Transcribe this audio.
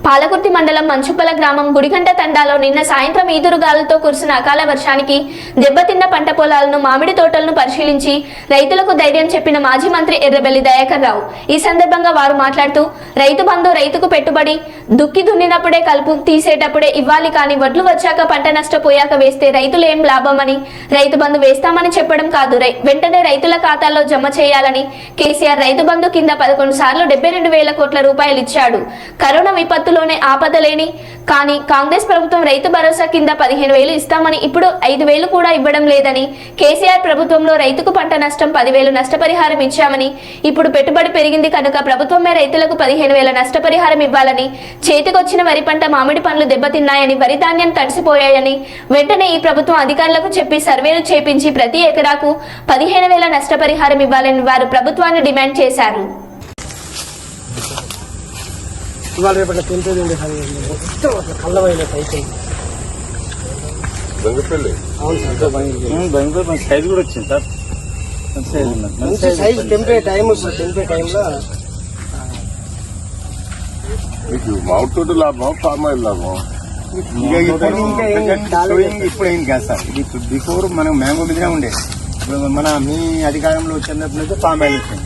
పాలకుర్తి మండలం మంచుపల గ్రామం గుడిగంట తండాలో నిన్న సాయంత్రం ఈదురుగాలులతో కురిసిన అకాల వర్షానికి దెబ్బతిన్న పంట పొలాలను మామిడి తోటలను పరిశీలించి రైతులకు ధైర్యం చెప్పిన మాజీ మంత్రి ఎర్రబెల్లి దయాకర్ రావు ఈ సందర్భంగా వారు మాట్లాడుతూ రైతు బంధు రైతుకు పెట్టుబడి దుక్కి దున్నినప్పుడే కలుపు తీసేటప్పుడే ఇవ్వాలి కానీ వడ్లు వచ్చాక పంట నష్టపోయాక వేస్తే రైతులు ఏం లాభమని రైతు బంధు వేస్తామని చెప్పడం కాదు వెంటనే రైతుల ఖాతాల్లో జమ చేయాలని కేసీఆర్ రైతు బంధు కింద 11 సార్లు 72,000 కోట్ల రూపాయలు ఇచ్చాడు. కరోనా విపత్తులోనే ఆపదలేని కానీ కాంగ్రెస్ ప్రభుత్వం రైతు భరోసా కింద 15,000 ఇస్తామని ఇప్పుడు 5,000 కూడా ఇవ్వడం లేదని, కేసీఆర్ ప్రభుత్వంలో రైతుకు పంట నష్టం 10,000 నష్టపరిహారం ఇచ్చామని, ఇప్పుడు పెట్టుబడి పెరిగింది కనుక ప్రభుత్వమే రైతులకు 15,000 నష్టపరిహారం ఇవ్వాలని, చేతికొచ్చిన వరి పంట మామిడి పండ్లు దెబ్బతిన్నాయని, వరి ధాన్యం తడిసిపోయాయని వెంటనే ఈ ప్రభుత్వం అధికారులకు చెప్పి సర్వేలు చేపించి ప్రతి ఎకరాకు 15,000 నష్టపరిహారం ఇవ్వాలని వారు ప్రభుత్వాన్ని డిమాండ్ చేశారు. ఇవాళ రేపటి తింటుంది కళ్ళమైనట్టు అయితే అవును సార్ బెంగళూరు సైజ్ కూడా వచ్చింది సార్. మంచి సైజ్ తెంపే టైం సార్. తెంపే టైంలో మీకు మామిడి తోట లాభం ఫామ్ ఆయిల్ లాభం ఇప్పుడు అయింది కదా సార్. బిఫోర్ మనం మ్యాంగో మీదనే ఉండే. మన మీ అధికారంలో వచ్చినప్పుడు పామ్ ఆయిల్ వచ్చింది.